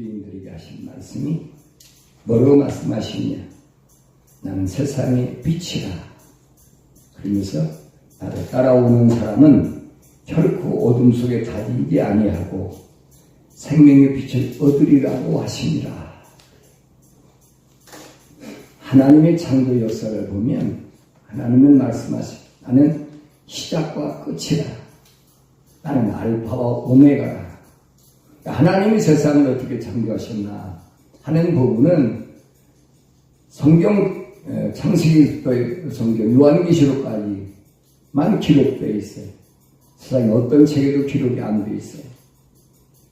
유대인들에게 하신 말씀이 뭐라고 말씀하시느냐? 나는 세상의 빛이라. 그러면서 나를 따라오는 사람은 결코 어둠 속에 다니지 아니하고 생명의 빛을 얻으리라고 하십니다. 하나님의 창조 역사를 보면 하나님은 말씀하십니다. 나는 시작과 끝이라. 나는 알파와 오메가라. 하나님이 세상을 어떻게 창조하셨나 하는 부분은 성경 창세기부터 성경 요한계시록까지만 기록되어 있어요. 세상에 어떤 책에도 기록이 안 되어 있어요.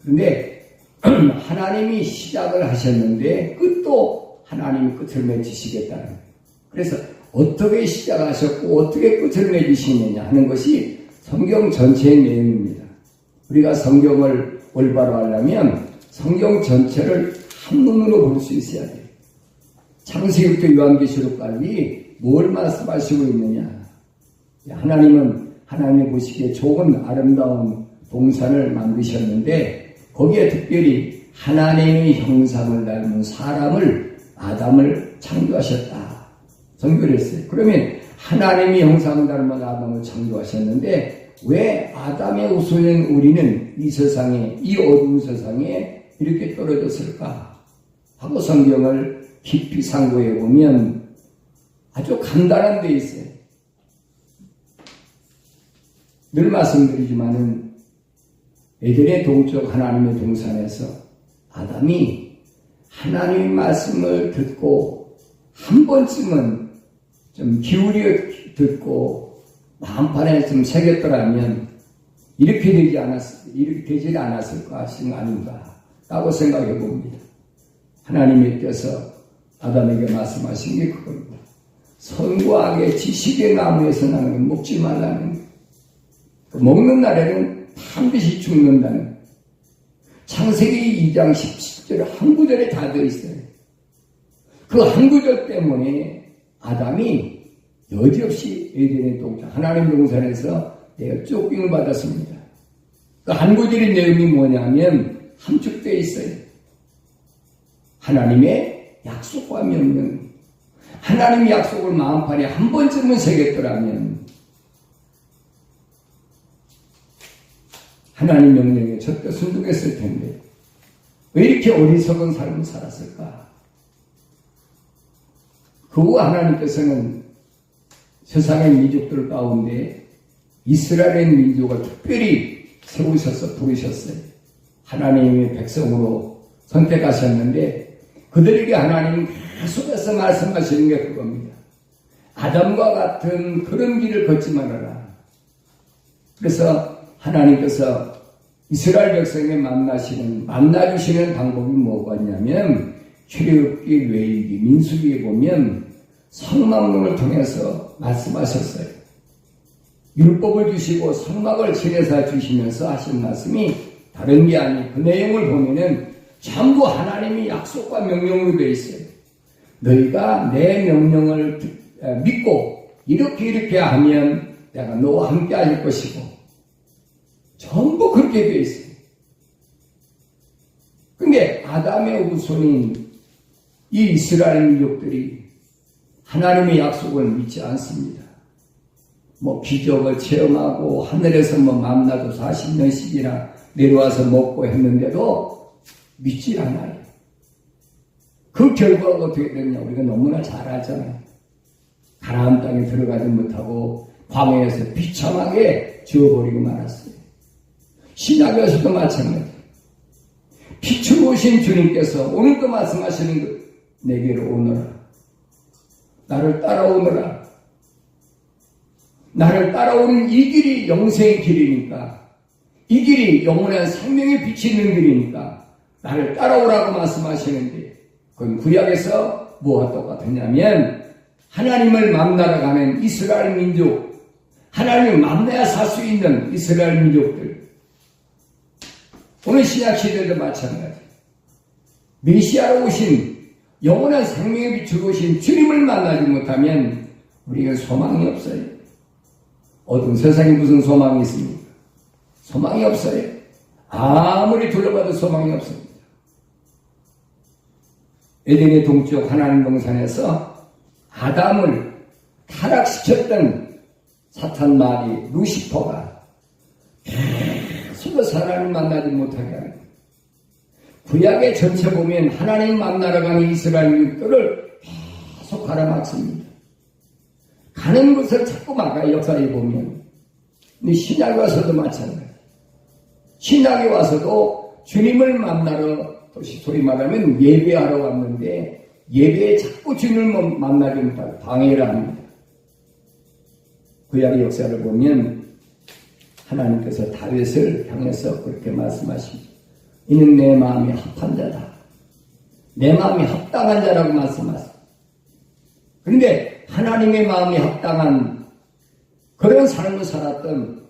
그런데 하나님이 시작을 하셨는데 끝도 하나님이 끝을 맺으시겠다는 거예요. 그래서 어떻게 시작하셨고 어떻게 끝을 맺으시느냐 하는 것이 성경 전체의 내용입니다. 우리가 성경을 올바로 하려면 성경 전체를 한눈으로 볼 수 있어야 돼요. 창세기부터 요한계시록까지 뭘 말씀하시고 있느냐. 하나님은 하나님이 보시기에 좋은 아름다운 동산을 만드셨는데 거기에 특별히 하나님의 형상을 닮은 사람을 아담을 창조하셨다. 성경을 했어요. 그러면 하나님이 형상을 닮은 아담을 창조하셨는데 왜 아담의 후손인 우리는 이 세상에, 이 어두운 세상에 이렇게 떨어졌을까 하고 성경을 깊이 상고해 보면 아주 간단한 데 있어요. 늘 말씀드리지만은 에덴의 동쪽 하나님의 동산에서 아담이 하나님의 말씀을 듣고 한 번쯤은 좀 기울여 듣고 마음판에 좀 새겼더라면 이렇게 되지 않았을까 하신 거 아닌가 라고 생각해 봅니다. 하나님께서 아담에게 말씀하신 게 그겁니다. 선과 악의 지식의 나무에서 나는 건 먹지 말라는 먹는 날에는 반드시 죽는다는 창세기 2장 17절 한 구절에 다 들어있어요. 그 한 구절 때문에 아담이 여지없이 에덴의 동산 하나님 동산에서 내가 쫓김을 받았습니다. 그 한 구절의 내용이 뭐냐면 함축되어 있어요. 하나님의 약속과 명령. 하나님의 약속을 마음판에 한 번쯤은 새겼더라면 하나님 명령에 절대 순종했을 텐데 왜 이렇게 어리석은 삶을 살았을까? 그 후 하나님께서는 세상의 민족들 가운데 이스라엘의 민족을 특별히 세우셔서 부르셨어요. 하나님의 백성으로 선택하셨는데 그들에게 하나님은 계속해서 말씀하시는 게 그겁니다. 아담과 같은 그런 길을 걷지 말아라. 그래서 하나님께서 이스라엘 백성에 만나주시는 방법이 뭐였냐면 출애굽기, 레위기, 민수기에 보면 성막론을 통해서 말씀하셨어요. 율법을 주시고 성막을 지내서 주시면서 하신 말씀이 다른 게 아니에요. 그 내용을 보면은 전부 하나님이 약속과 명령으로 되어 있어요. 너희가 내 명령을 믿고 이렇게 하면 내가 너와 함께 할 것이고 전부 그렇게 되어 있어요. 근데 아담의 후손인 이 이스라엘 민족들이 하나님의 약속을 믿지 않습니다. 기적을 체험하고 하늘에서 만나도 40년씩이나 내려와서 먹고 했는데도 믿지 않아요. 그 결과가 어떻게 됐냐 우리가 너무나 잘 알잖아요. 가나안 땅에 들어가지 못하고 광야에서 비참하게 지어버리고 말았어요. 신약에서도 마찬가지예요. 빛을 오신 주님께서 오늘도 말씀하시는 것 내게로 오너라. 나를 따라오너라. 나를 따라오는 이 길이 영생의 길이니까 이 길이 영원한 생명의 빛이 있는 길이니까 나를 따라오라고 말씀하시는데 그건 구약에서 뭐와 똑같으냐면 하나님을 만나러 가는 이스라엘 민족 하나님을 만나야 살 수 있는 이스라엘 민족들 오늘 신약 시대도 마찬가지 메시아로 오신 영원한 생명의 빛으로 오신 주님을 만나지 못하면 우리가 소망이 없어요. 어떤 세상에 무슨 소망이 있습니까? 소망이 없어요. 아무리 둘러봐도 소망이 없습니다. 에덴의 동쪽 하나님 동산에서 아담을 타락시켰던 사탄 마귀 루시퍼가 계속 하나님 만나지 못하게 하는 거예요. 구약의 전체 보면 하나님 만나러 가는 이스라엘 민족들을 계속 가라막습니다. 가는 것을 자꾸 막아요. 역사에 보면. 근데 신약에 와서도 마찬가지예요. 신약에 와서도 주님을 만나러, 소위 말하면 예배하러 왔는데 예배에 자꾸 주님을 만나지 못하고 방해를 합니다. 구약의 역사를 보면 하나님께서 다윗을 향해서 그렇게 말씀하십니다. 이는 내 마음이 합한 자다. 내 마음이 합당한 자라고 말씀하십니다. 그런데 하나님의 마음이 합당한 그런 삶을 살았던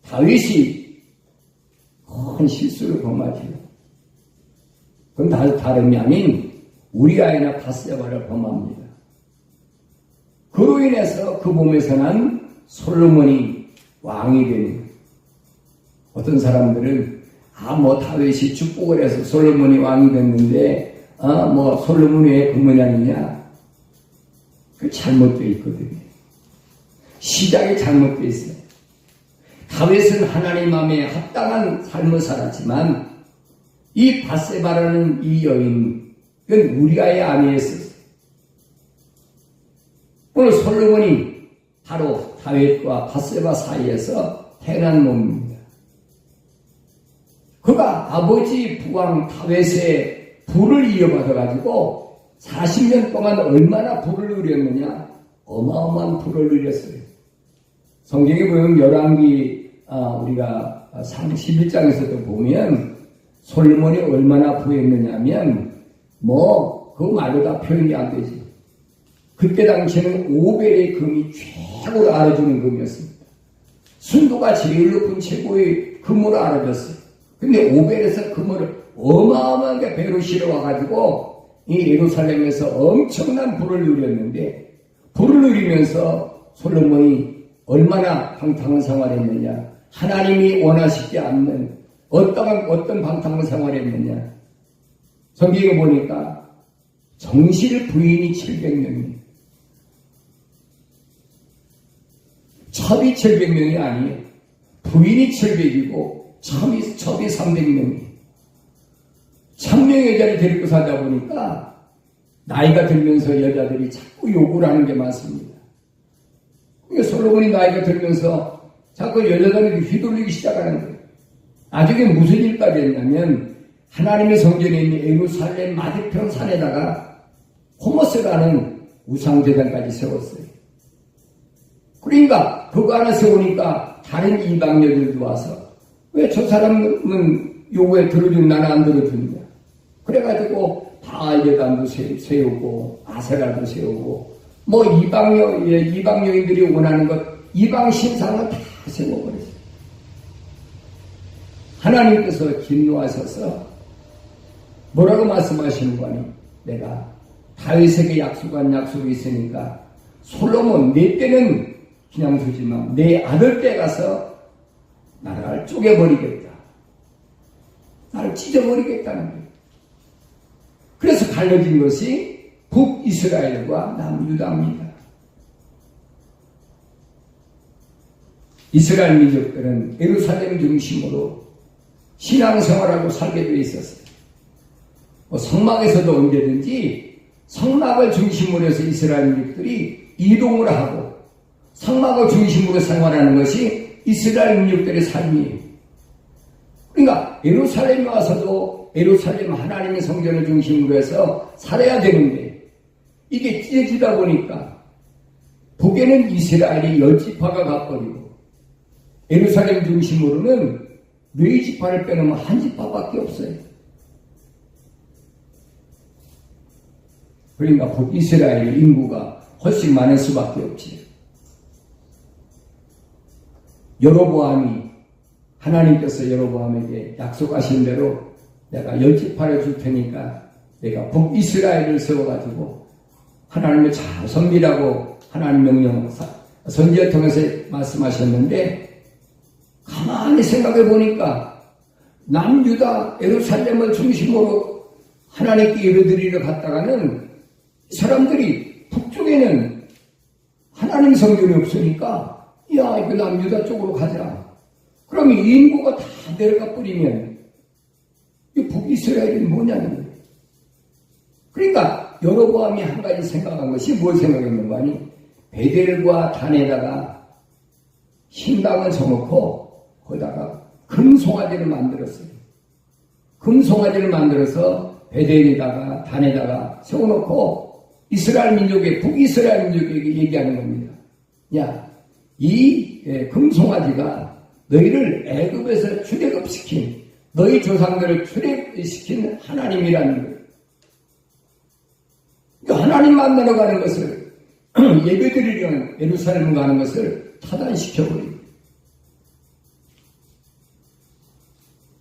다윗이 큰 실수를 범하지요. 그건 다름이 아닌 우리아이나 바세바를 범합니다. 그로 인해서 그 몸에서 난 솔로몬이 왕이 되는 거예요. 어떤 사람들은 다윗이 축복을 해서 솔로몬이 왕이 됐는데 솔로몬이 왜 그 모양이냐? 그 잘못되어 있거든요. 시작이 잘못되어 있어요. 다윗은 하나님 마음에 합당한 삶을 살았지만 이 바세바라는 이 여인은 우리아의 아내였어요. 오늘 솔로몬이 바로 다윗과 바세바 사이에서 태어난 몸입니다. 그가 아버지 부왕 다윗의 부를 이어받아가지고 40년 동안 얼마나 부를 누렸느냐? 어마어마한 부를 누렸어요. 성경에 보면 열왕기 우리가 11장에서도 보면 솔로몬이 얼마나 부했느냐면 그 말로 다 표현이 안 되지. 그때 당시에는 오벨의 금이 최고로 알아주는 금이었습니다. 순도가 제일 높은 최고의 금으로 알아졌어요. 근데 오벨에서 금을 어마어마하게 배로 실어와가지고 이 예루살렘에서 엄청난 부를 누렸는데 부를 누리면서 솔로몬이 얼마나 방탕한 생활을 했느냐. 하나님이 원하시지 않는 어떤 방탕한 생활을 했느냐. 성경에 보니까 정실 부인이 700명이에요. 첩이 700명이 아니에요. 부인이 700이고 첩이 300명이에요. 1000명의 여자를 데리고 사다 보니까 나이가 들면서 여자들이 자꾸 요구를 하는 게 많습니다. 그러니까 솔로몬이 나이가 들면서 자꾸 여자들이 휘둘리기 시작하는 거예요. 나중에 무슨 일까지 했냐면 하나님의 성전에 있는 예루살렘 맞은편 산에다가 호모스라는 우상제단까지 세웠어요. 그러니까 그거 하나 세우니까 다른 이방녀들도 와서 왜 저 사람은 요구에 들어주는 나는 안 들어주느냐. 그래가지고 바알제단도 세우고 아세라도 세우고 이방여인들이 원하는 것 이방 신상을 다 세워버렸어요. 하나님께서 진노하셔서 뭐라고 말씀하시는 거니? 내가 다윗에게 약속한 약속이 있으니까 솔로몬 내 때는 그냥 두지만 내 아들 때 가서 나를 쪼개버리겠다. 나를 찢어버리겠다는 거예요. 그래서 갈라진 것이 북이스라엘과 남유다입니다. 이스라엘 민족들은 예루살렘 중심으로 신앙생활하고 살게 되어 있었어요. 성막에서도 언제든지 성막을 중심으로 해서 이스라엘 민족들이 이동을 하고 성막을 중심으로 생활하는 것이 이스라엘 민족들의 삶이에요. 그러니까 예루살렘에 와서도 예루살렘 하나님의 성전을 중심으로 해서 살아야 되는데 이게 찢어지다 보니까 북에는 이스라엘이 10지파가 가버리고 예루살렘 중심으로는 4지파를 빼놓으면 1지파밖에 없어요. 그러니까 북이스라엘의 인구가 훨씬 많을 수밖에 없지. 여로보암이 하나님께서 여로보암에게 약속하신 대로 내가 10지파를 줄 테니까 내가 북이스라엘을 세워가지고 하나님을 잘 섬기라고 하나님 명령 선지자 통해서 말씀하셨는데 가만히 생각해 보니까 남유다 예루살렘을 중심으로 하나님께 예배드리러 갔다가는 사람들이 북쪽에는 하나님 성전이 없으니까 야 이거 남유다 쪽으로 가자. 그러면 인구가 다 내려가 버리면 이 북이스라엘이 뭐냐는 거예요. 그러니까 여로보암이 한 가지 생각한 것이 뭘 생각했는가 하니 베델과 단에다가 신당을 쳐놓고 거기다가 금송아지를 만들었어요. 금송아지를 만들어서 베델에다가 단에다가 세워놓고 이스라엘 민족의 북이스라엘 민족에게 얘기하는 겁니다. 야, 이 금송아지가 너희를 애굽에서 출애굽시킨 너희 조상들을 출애굽시킨 하나님이라는 거예요. 하나님 만나러 가는 것을 예배드리려는 예루살렘 가는 것을 타단시켜버립니다.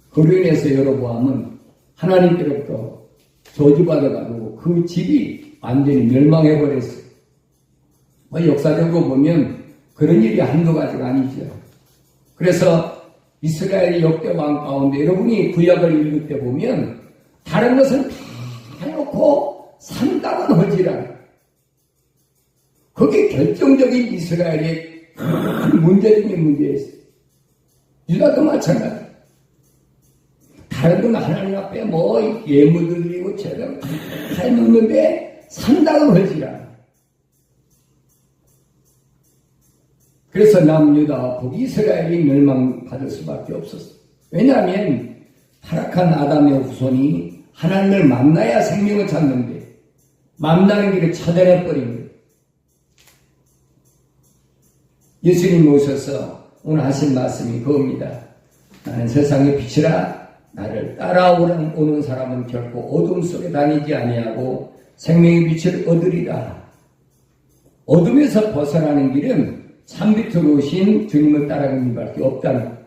그로 인해서 여로보암은 하나님께로부터 저주받아가지고 그 집이 완전히 멸망해버렸어요. 역사적으로 보면 그런 일이 한두 가지가 아니죠. 그래서 이스라엘 역대 왕 가운데 여러분이 구약을 읽을 때 보면 다른 것은 다 해놓고 산당은 허지라. 그게 결정적인 이스라엘의 큰 문제 중에 문제였어요. 유다도 마찬가지. 다른 건 하나님 앞에 뭐 예물들 드리고 제대로 다 해놓는데 산당은 허지라. 그래서 남유다 북이스라엘이 멸망받을 수밖에 없었어요. 왜냐하면 타락한 아담의 후손이 하나님을 만나야 생명을 찾는데 만나는 길을 차단해버린 거예요. 예수님 오셔서 오늘 하신 말씀이 그겁니다. 나는 세상의 빛이라 나를 따라오는 사람은 결코 어둠 속에 다니지 아니하고 생명의 빛을 얻으리라. 어둠에서 벗어나는 길은 참빛으로 오신 주님을 따라가는 일밖에 없다는 거예요.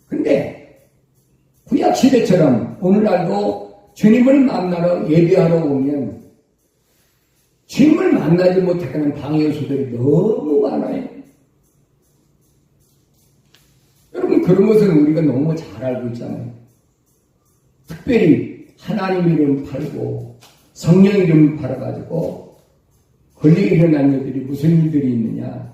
근데 구약시대처럼 오늘날도 주님을 만나러 예배하러 오면 주님을 만나지 못하는 방해요소들이 너무 많아요. 여러분 그런 것은 우리가 너무 잘 알고 있잖아요. 특별히 하나님 이름 팔고 성령 이름 팔아가지고 권리에 일어난 일들이 무슨 일들이 있느냐.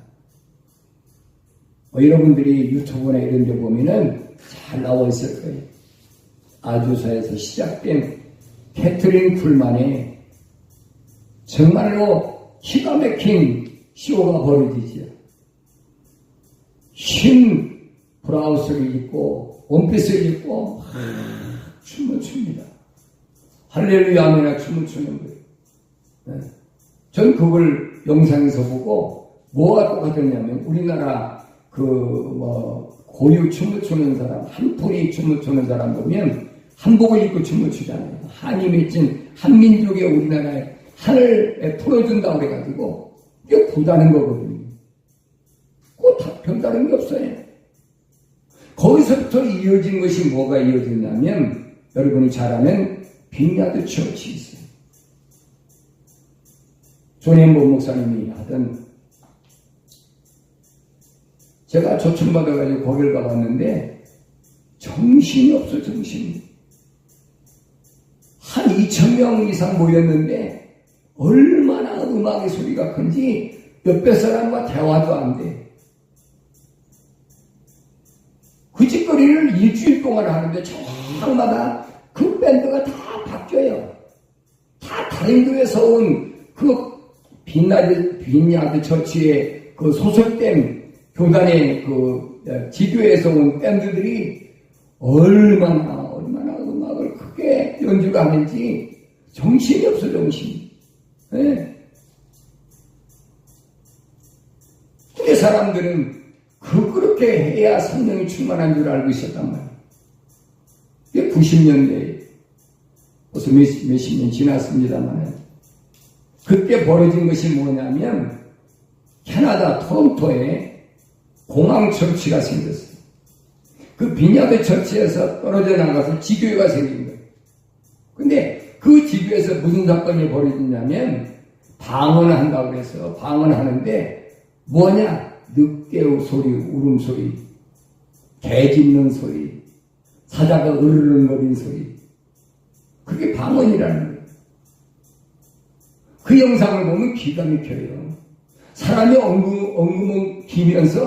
여러분들이 유튜브나 이런 데 보면은 잘 나와 있을 거예요. 아주사에서 시작된 캐트린 쿨만의 정말로 기가 막힌 쇼가 벌어지지요. 흰 브라우스를 입고 원피스를 입고 춤을 춥니다. 할렐루야 하면서 춤을 추는 거예요. 네. 전 그걸 영상에서 보고 뭐가 똑같았냐면 우리나라 고유 춤을 추는 사람, 한풀이 춤을 추는 사람 보면 한복을 입고 춤을 추잖아요. 한이 맺힌 한민족의 우리나라에 한을 풀어준다고 그래가지고 이게 구다는 거거든요. 그거 다 별다른 게 없어요. 거기서부터 이어진 것이 뭐가 이어졌냐면 여러분이 잘 아는 빈야드 처치 있어요. 존 햄버 목사님이 하던 제가 초청받아가지고 거기를 가봤는데 정신이 없어 정신이. 한 2,000명 이상 모였는데 얼마나 음악의 소리가 큰지 옆에 사람과 대화도 안 돼. 그 짓거리를 일주일 동안 하는데 저마다 그 밴드가 다 바뀌어요. 다 다른 교회에서 온 그 빈야드 처치에 그 소속된 교단의 그 지교에서 온 밴드들이 얼마나 음악을 크게 연주를 하는지 정신이 없어 정신이. 네. 근데 사람들은 그렇게 해야 성령이 충만한 줄 알고 있었단 말이에요. 이게 90년대에 벌써 몇십 년 지났습니다만 그때 벌어진 것이 뭐냐면 캐나다 토론토에 공항 처치가 생겼어요. 그 빈야드 처치에서 떨어져 나가서 지교회가 생긴 거예요. 근데 그 지교회에서 무슨 사건이 벌어졌냐면 방언한다고 해서 방언하는데 뭐냐? 늑대의 소리, 울음소리, 개 짖는 소리, 사자가 으르렁거리는 소리. 그게 방언이라는 거예요. 그 영상을 보면 기가 막혀요. 사람이 엉금엉기면서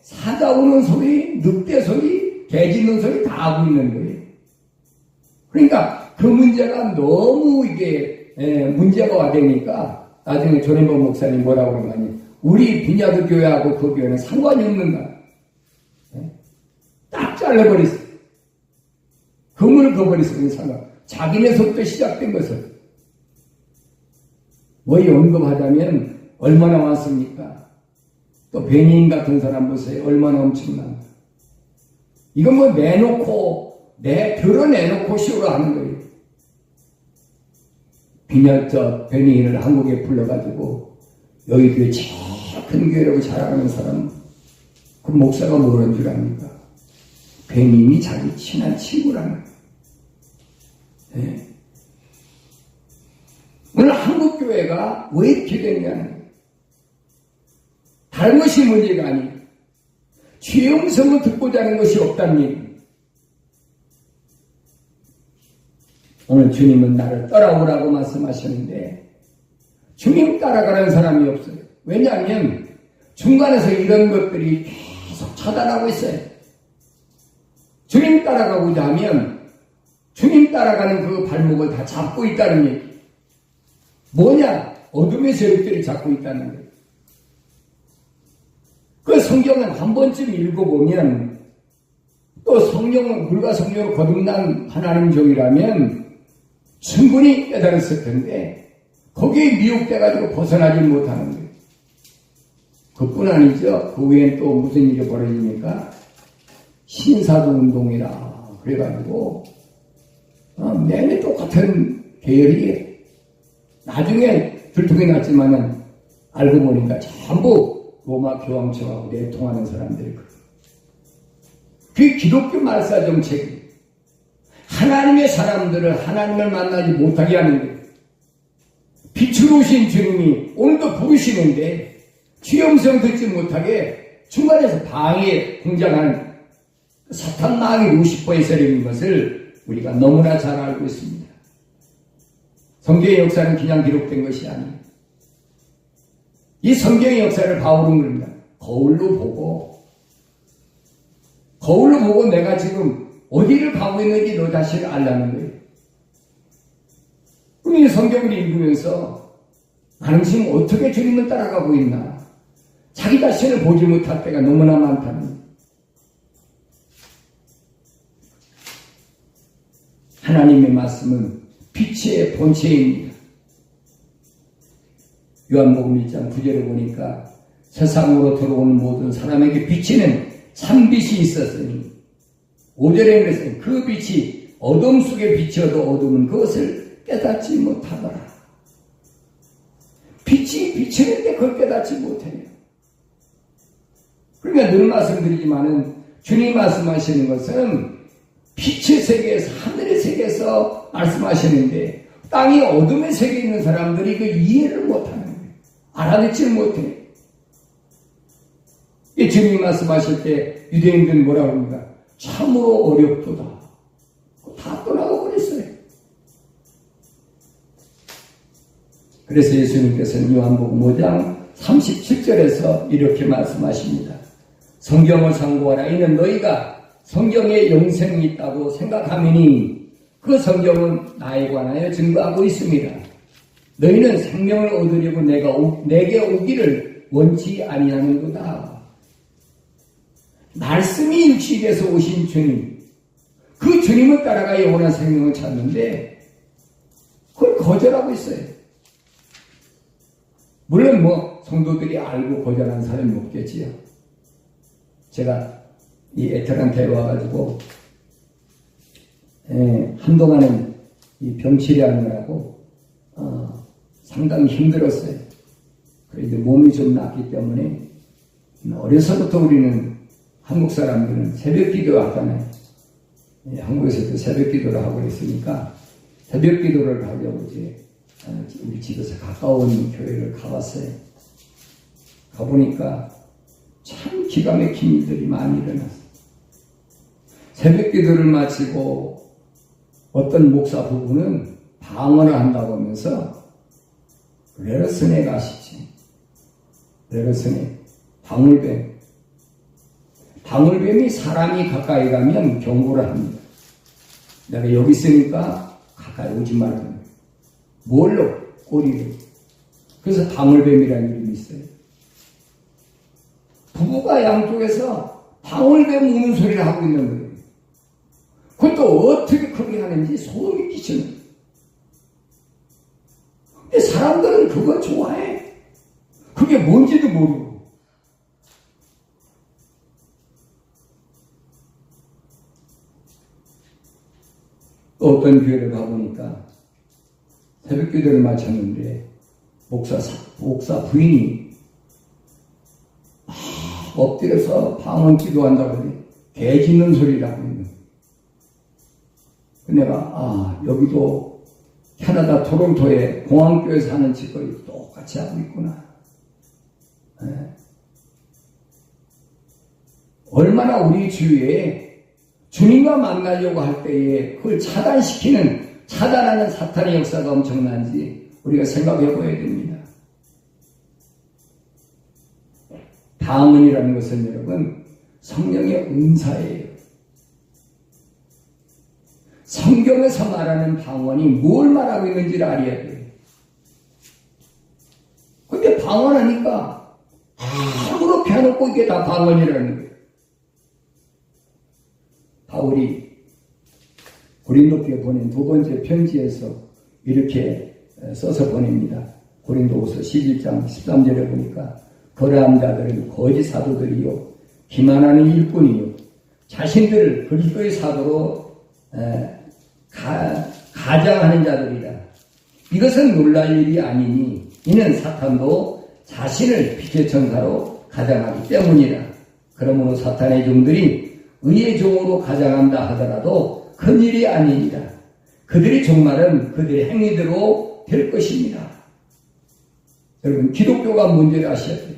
사자 우는 소리, 늑대 소리, 개 짖는 소리 다 하고 있는 거예요. 그러니까 그 문제가 너무 이게 문제가 와 되니까 나중에 조림범 목사님 뭐라고 그러냐니 우리 빈야드 교회하고 그 교회는 상관이 없는가. 딱 잘라버렸어요. 금을 거버렸어요. 상관. 자기네서부터 시작된 것을. 뭐이 언급하자면 얼마나 많습니까? 또 베니인 같은 사람 보세요. 얼마나 엄청난가. 이건 뭐 드러내놓고 쇼로 하는 거예요. 베니인을 한국에 불러가지고 여기 교회 제일 큰 교회라고 자랑하는 사람 그 목사가 뭐라는 줄 압니까? 베니인이 자기 친한 친구라는 거예요. 네. 오늘 한국 교회가 왜 이렇게 됐냐는 거예요. 다른 것이 문제가 아니에요. 주의 음성을 듣고자 하는 것이 없다는 얘기입니다. 오늘 주님은 나를 따라오라고 말씀하셨는데 주님 따라가는 사람이 없어요. 왜냐하면 중간에서 이런 것들이 계속 차단하고 있어요. 주님 따라가고자 하면 주님 따라가는 그 발목을 다 잡고 있다는 얘기. 뭐냐? 어둠의 세력들이 잡고 있다는 거예요. 그 성경은 한 번쯤 읽어보면 또 성령은 불과 성령으로 거듭난 하나님 종이라면 충분히 깨달았을 텐데 거기에 미혹돼가지고 벗어나지 못하는 거예요. 그뿐 아니죠. 그 외엔 또 무슨 일이 벌어지니까 신사도 운동이라 그래가지고 내내 똑같은 계열이 나중에 들통이 났지만은 알고 보니까 전부 로마 교황청하고 내통하는 사람들이 그게 기독교 말사 정책이에요. 하나님의 사람들을 하나님을 만나지 못하게 하는 거예요. 빛으로 오신 주님이 오늘도 부르시는데 주의 음성 듣지 못하게 중간에서 방해 공작하는 사탄 마귀 루시퍼의 세력인 것을 우리가 너무나 잘 알고 있습니다. 성경의 역사는 그냥 기록된 것이 아니에요. 이 성경의 역사를 바울은 그럽니다. 거울로 보고 내가 지금 어디를 가고 있는지 너 자신을 알라는 거예요. 우리 성경을 읽으면서 나는 지금 어떻게 주님을 따라가고 있나. 자기 자신을 보지 못할 때가 너무나 많다는 거예요. 하나님의 말씀은 빛의 본체입니다. 요한복음 1장 9절에 보니까 세상으로 들어오는 모든 사람에게 비치는 참빛이 있었으니 5절에 그랬어요. 그 빛이 어둠 속에 비치어도 어둠은 그것을 깨닫지 못하더라. 빛이 비치는데 그걸 깨닫지 못해요. 그러니까 늘 말씀드리지만은 주님 말씀하시는 것은 빛의 세계에서 하늘의 세계에서 말씀하시는데 땅이 어둠의 세계에 있는 사람들이 그 이해를 못하는 거예요. 알아듣지 못해요. 이 주님이 말씀하실 때 유대인들은 뭐라고 합니까? 참으로 어렵도다. 다 떠나고 그랬어요. 그래서 예수님께서는 요한복음 5장 37절에서 이렇게 말씀하십니다. 성경을 상고하라. 이는 너희가 성경에 영생이 있다고 생각하매니 그 성경은 나에 관하여 증거하고 있습니다. 너희는 생명을 얻으려고 내게 오기를 원치 아니하는도다. 말씀이 육식에서 오신 주님, 그 주님을 따라가 영원한 생명을 찾는데 그걸 거절하고 있어요. 물론 성도들이 알고 거절하는 사람이 없겠지요. 제가 이 애틀란타에 와가지고 한동안은 이 병치료하느라고 상당히 힘들었어요. 그런데 몸이 좀 낫기 때문에 어려서부터 우리는 한국 사람들은 새벽 기도 하잖아요. 한국에서도 새벽 기도를 하고 있으니까 새벽 기도를 하려고 이제 우리 집에서 가까운 교회를 가봤어요. 가보니까 참 기가 막힌 일들이 많이 일어났어요. 새벽 기도를 마치고 어떤 목사 부부는 방언을 한다고 하면서 레르스네 가시지. 레르스네. 방울뱀이 사람이 가까이 가면 경고를 합니다. 내가 여기 있으니까 가까이 오지 말라는 거예요. 뭘로? 꼬리로. 그래서 방울뱀이라는 이름이 있어요. 부부가 양쪽에서 방울뱀 우는 소리를 하고 있는 거예요. 그것도 어떻게 그렇게 하는지 소름이 끼치는 거예요. 근데 사람들은 그거 좋아해. 그게 뭔지도 모르고. 어떤 교회를 가보니까 새벽 기도를 마쳤는데 목사 부인이 엎드려서 방언 기도한다고 하니 개 짖는 소리를 하고 있는 거예요. 내가 여기도 캐나다 토론토에 공항교회 사는 짓거리 똑같이 하고 있구나. 네. 얼마나 우리 주위에 주님과 만나려고 할 때에 그걸 차단하는 사탄의 역사가 엄청난지 우리가 생각해 봐야 됩니다. 방언이라는 것은 여러분 성령의 은사예요. 성경에서 말하는 방언이 뭘 말하고 있는지를 알아야 돼요. 근데 방언하니까 아무렇게 해놓고 이게 다 방언이라는 거예요. 바울이 고린도교에 보낸 두 번째 편지에서 이렇게 써서 보냅니다. 고린도후서 11장 13절에 보니까 거래한 자들은 거짓 사도들이요 기만하는 일꾼이요 자신들을 그리스도의 사도로 가장하는 자들이라. 이것은 놀랄 일이 아니니 이는 사탄도 자신을 빛의 천사로 가장하기 때문이라. 그러므로 사탄의 종들이 의의 종으로 가장한다 하더라도 큰일이 아니니라. 그들의 종말은 그들의 행위대로 될 것입니다. 여러분 기독교가 문제를 아셔야 돼요.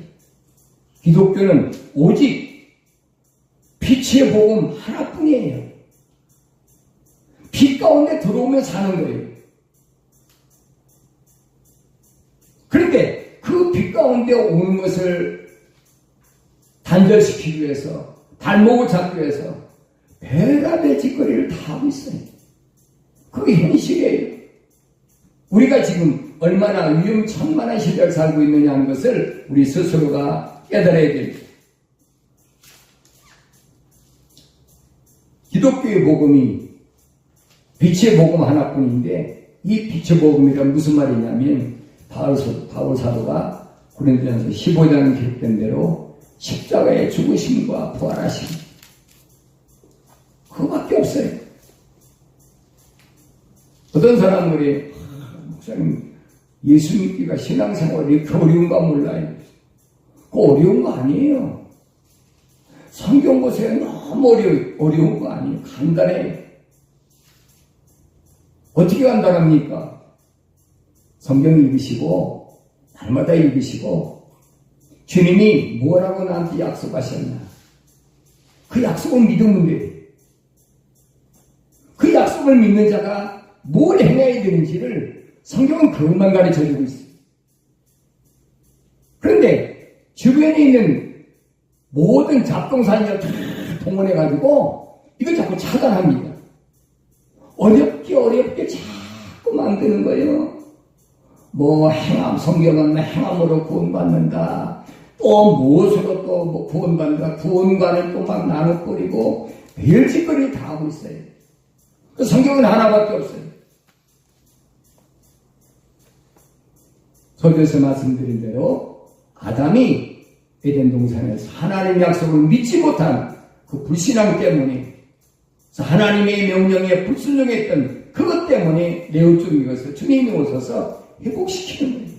기독교는 오직 빛의 복음 하나뿐이에요. 빛 가운데 들어오면 사는 거예요. 그런데 그 빛 가운데 오는 것을 단절시키기 위해서 발목을 잡기 위해서 별가의 짓거리를 다 하고 있어요. 그게 현실이에요. 우리가 지금 얼마나 위험천만한 시대를 살고 있느냐 하는 것을 우리 스스로가 깨달아야 됩니다. 기독교의 복음이 빛의 복음 하나뿐인데 이 빛의 복음이란 무슨 말이냐면 바울 사도가 고린도전서 15장에 기록된 대로 십자가의 죽으심과 부활하심 그거밖에 없어요. 어떤 사람들이 목사님 예수 믿기가 신앙생활이 이렇게 어려운가 몰라요. 그거 어려운 거 아니에요. 성경 보세요. 너무 어려운 거 아니에요. 간단해요. 어떻게 간단합니까? 성경 읽으시고 날마다 읽으시고 주님이 뭐라고 나한테 약속하셨나? 그 약속을 믿으면 돼요. 그 약속을 믿는 자가 뭘 행해야 되는지를 성경은 그것만 가르쳐주고 있어요. 그런데 주변에 있는 모든 잡동사니를 다 동원해가지고 이걸 자꾸 차단합니다. 어렵게 자꾸 만드는 거예요. 뭐 성경은 행함으로 구원받는다. 또 무엇으로 또 뭐 구원받는다. 구원관을 또 막 나눠버리고 별짓거리 다 하고 있어요. 그 성경은 하나밖에 없어요. 서두에서 말씀드린 대로 아담이 에덴 동산에서 하나님의 약속을 믿지 못한 그 불신앙 때문에 하나님의 명령에 불순종했던 그것 때문에 내어주님께서 주님이 오셔서 회복시키는 거예요.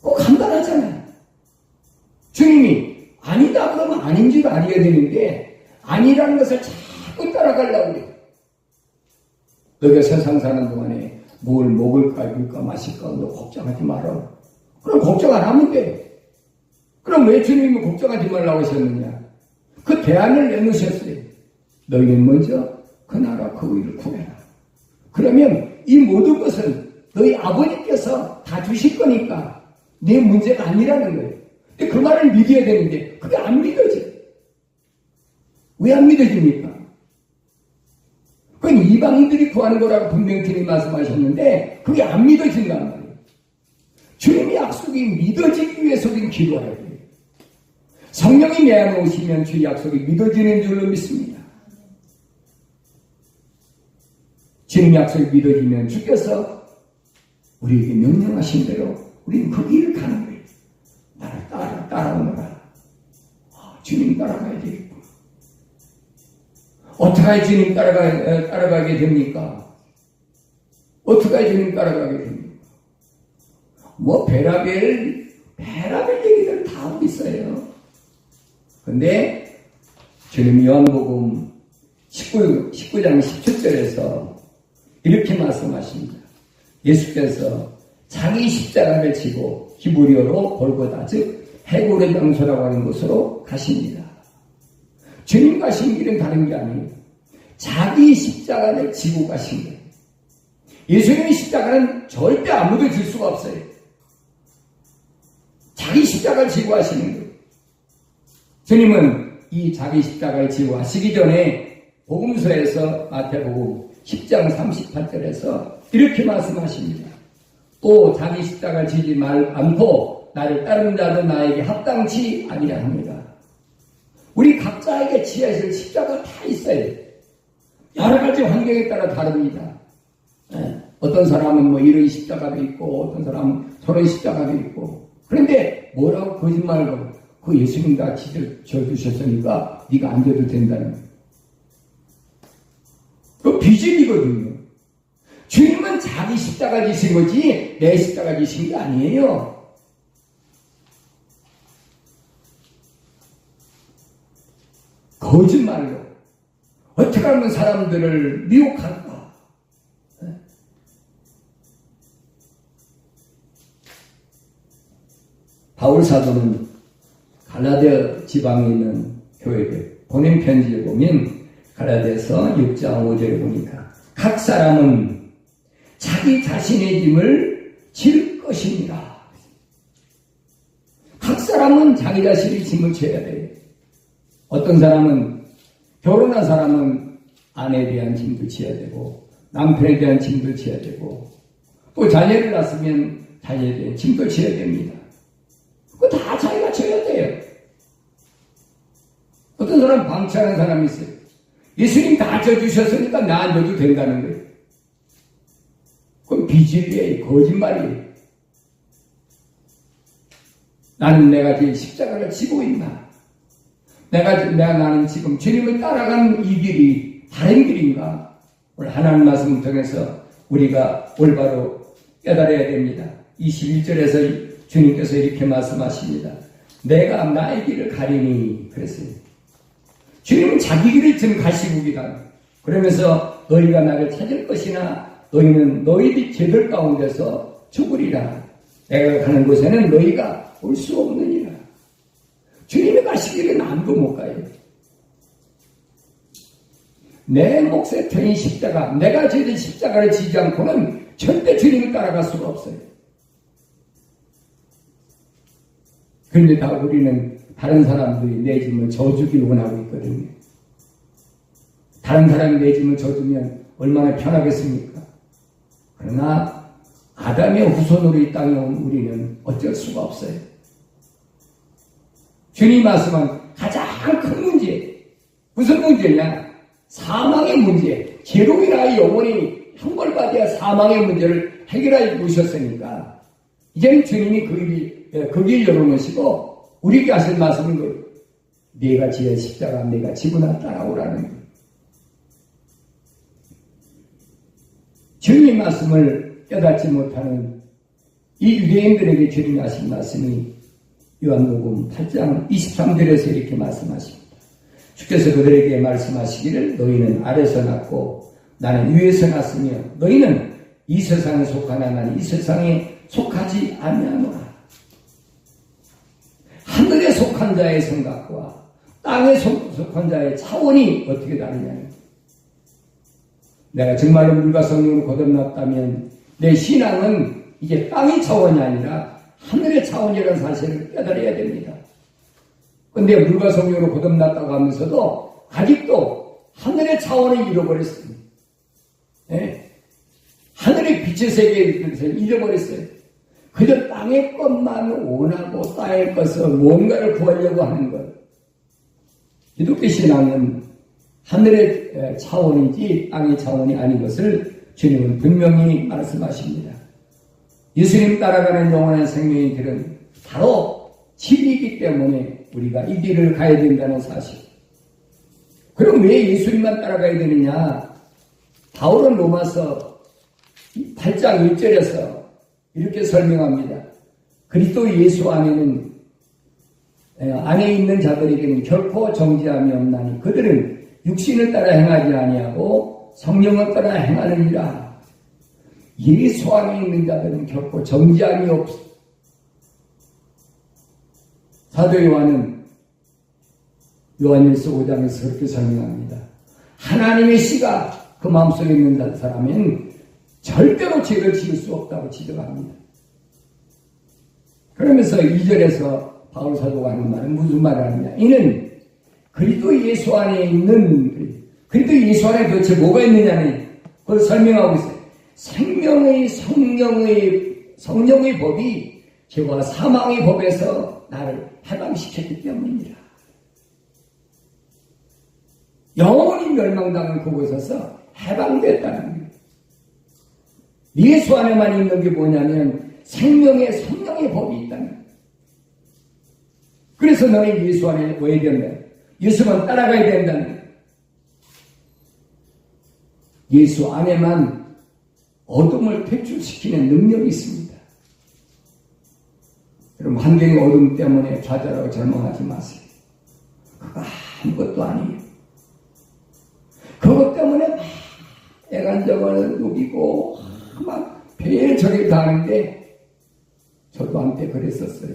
꼭 간단하잖아요. 주님이 아니다 그러면 아닌 줄 알아야 되는데 아니라는 것을 자꾸 따라가려고 그래요. 너가 세상 사는 동안에 뭘 먹을까 입을까 마실까 너 걱정하지 마라. 그럼 걱정 안 하면 돼. 그럼 왜 주님이 걱정하지 말라고 하셨느냐? 그 대안을 내놓으셨어요. 너희는 먼저 그 나라 그 의를 구해라. 그러면 이 모든 것은 너희 아버지께서 다 주실 거니까 내 문제가 아니라는 거예요. 근데 그 말을 믿어야 되는데 그게 안 믿어져. 왜 안 믿어집니까? 그건 이방인들이 구하는 거라고 분명히 주님 말씀하셨는데 그게 안 믿어진단 말이에요. 주님의 약속이 믿어지기 위해서 우리는 기도해야 돼요. 성령이 내 안에 오시면 주의 약속이 믿어지는 줄로 믿습니다. 주님 약속이 믿어지면 주께서 우리에게 명령하신 대로 우리는 그 길을 가는 거예요. 나를 따라오너라. 주님 따라가야 되겠구나. 어떻게 해야 주님 따라가게 됩니까? 어떻게 해야 주님 따라가게 됩니까? 뭐 베라벨 얘기들 다 하고 있어요. 근데 주님 요한복음 19장 17절에서 이렇게 말씀하십니다. 예수께서 자기 십자가를 지고 히브리어로 골고다 즉 해골의 장소라고 하는 곳으로 가십니다. 주님 가신 길은 다른 게 아니에요. 자기 십자가를 지고 가신 거예요. 예수님의 십자가는 절대 아무도 질 수가 없어요. 자기 십자가를 지고 하시는 거예요. 주님은 이 자기 십자가를 지고 하시기 전에 복음서에서 마태복음 10장 38절에서 이렇게 말씀하십니다. 또 자기 십자가를 지지 않고 나를 따르는 자도 나에게 합당치 아니하합니다. 우리 각자에게 지어야 할 십자가 다 있어요. 여러 가지 환경에 따라 다릅니다. 어떤 사람은 뭐 이런 십자가도 있고 어떤 사람은 저런 십자가도 있고 그런데 뭐라고 거짓말을 하고 그 예수님 다 져주셨으니까 네가 안 져도 된다는 거예요. 그 비질이거든요. 주님은 자기 십자가 지신 거지 내 십자가 지신 게 아니에요. 거짓말로 어떻게 하면 사람들을 미혹할까? 바울 사도는 갈라디아 지방에 있는 교회에 보낸 편지에 보면 갈라디아서 6장 5절에 보니까 각 사람은 자기 자신의 짐을 질 것입니다. 각 사람은 자기 자신의 짐을 져야 돼요. 어떤 사람은 결혼한 사람은 아내에 대한 짐도 져야 되고 남편에 대한 짐도 져야 되고 또 자녀를 낳았으면 자녀에 대한 짐도 져야 됩니다. 그거 다 자기가 져야 돼요. 어떤 사람 방치하는 사람이 있어요. 예수님 다 져주셨으니까 나 안 져도 된다는 거예요. 그건 비진리예요. 거짓말이에요. 내가 지금 십자가를 지고 있나? 나는 지금 주님을 따라가는 이 길이 다른 길인가? 오늘 하나님 말씀을 통해서 우리가 올바로 깨달아야 됩니다. 21절에서 주님께서 이렇게 말씀하십니다. 내가 나의 길을 가리니 그랬어요. 주님은 자기 길을 지금 가시고 계다. 그러면서 너희가 나를 찾을 것이나 너희는 너희들 죄들 가운데서 죽으리라. 내가 가는 곳에는 너희가 올 수 없느니라. 주님이 가시기를 아무도 못 가요. 내 몫에 태인 십자가, 내가 지은 십자가를 지지 않고는 절대 주님을 따라갈 수가 없어요. 그런데 다 우리는 다른 사람들이 내 짐을 져주길 원하고 있거든요. 다른 사람이 내 짐을 져주면 얼마나 편하겠습니까? 그러나 아담의 후손으로 이 땅에 온 우리는 어쩔 수가 없어요. 주님 말씀한 가장 큰 문제, 무슨 문제냐? 사망의 문제. 죄로인하여 영원히 형벌받아야 사망의 문제를 해결해 주셨으니까 이제는 주님이 그 길 열어놓으시고 우리에게 하실 말씀은 거예요. 내가 지은 십자가 내가 지구나 따라오라는 거예요. 주님의 말씀을 깨닫지 못하는 이 유대인들에게 주님이 하신 말씀이 요한복음 8장 23절에서 이렇게 말씀하십니다. 주께서 그들에게 말씀하시기를 너희는 아래서 났고 나는 위에서 났으며 너희는 이 세상에 속하나 나는 이 세상에 속하지 아니하노라. 하늘에 속한 자의 생각과 땅에 속한 자의 차원이 어떻게 다르냐는 내가 정말로 물과 성령으로 거듭났다면 내 신앙은 이제 땅의 차원이 아니라 하늘의 차원이라는 사실을 깨달아야 됩니다. 근데 물과 성령으로 거듭났다고 하면서도 아직도 하늘의 차원을 잃어버렸습니다. 예? 하늘의 빛의 세계에서 잃어버렸어요. 그저 땅의 것만 원하고 땅의 것을 뭔가를 구하려고 하는 것. 기독교 신앙은 하늘의 차원이지 땅의 차원이 아닌 것을 주님은 분명히 말씀하십니다. 예수님 따라가는 영원한 생명의 길은 바로 진리이기 때문에 우리가 이 길을 가야 된다는 사실. 그럼 왜 예수님만 따라가야 되느냐? 바울은 로마서 8장 1절에서 이렇게 설명합니다. 그리스도 예수 안에 있는 자들에게는 결코 정죄함이 없나니 그들은 육신을 따라 행하지 아니하고 성령을 따라 행하느니라. 예수 안에 있는 자들은 결코 정죄함이 없어. 사도 요한은 요한일서 5장에서 그렇게 설명합니다. 하나님의 씨가 그 마음속에 있는 사람은 절대로 죄를 지을 수 없다고 지적합니다. 그러면서 2절에서 바울 사도가 하는 말은 무슨 말을 하느냐? 이는 그리스도 예수 안에 있는 그리스도 예수 안에 도대체 뭐가 있느냐는 그걸 설명하고 있어요. 생명의 성령의 법이 죄와 사망의 법에서 나를 해방시켰기 때문이라. 영원히 멸망당한 그곳에서 해방됐다는 거예요. 예수 안에만 있는 게 뭐냐면 생명의 성령의 법이 있다는 거예요. 그래서 너는 예수 안에 와야 된다. 예수만 따라가야 된다는 거예요. 예수 안에만 어둠을 퇴출시키는 능력이 있습니다. 여러분, 환경의 어둠 때문에 좌절하고 절망하지 마세요. 그거 아무것도 아니에요. 그것 때문에 막 애간장을 누비고 막 배에 저리 가는데 저도 한때 그랬었어요.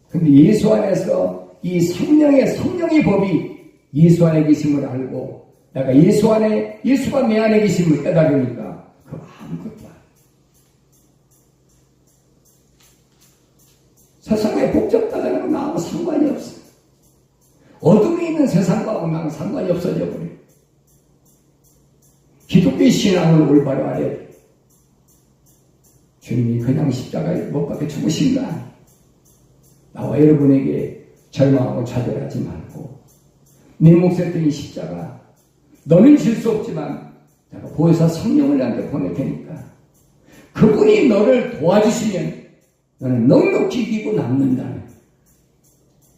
근데 예수 안에서 이 성령의 법이 예수 안에 계심을 알고 내가 예수가 내 안에 계심을 깨달으니까 그거 아무것도 아니에요. 세상에 복잡하다는 건 나하고 상관이 없어요. 어둠이 있는 세상과 나하고 상관이 없어져 버려요. 기독교의 신앙을 올바로 알아야 돼요. 주님이 그냥 십자가에 못 박혀 죽으신 거 아니에요. 나와 여러분에게 절망하고 좌절하지 말고 내 몫에 뜬 십자가 너는 질 수 없지만 내가 보혜사 성령을 나한테 보낼 테니까 그분이 너를 도와주시면 너는 넉넉히 이기고 남는다는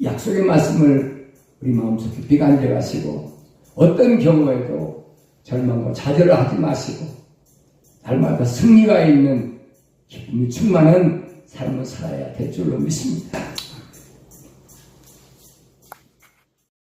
약속의 말씀을 우리 마음속에 깊이 간직하시고 어떤 경우에도 절망과 좌절을 하지 마시고 날마다 승리가 있는 기쁨이 충만한 삶을 살아야 될 줄로 믿습니다.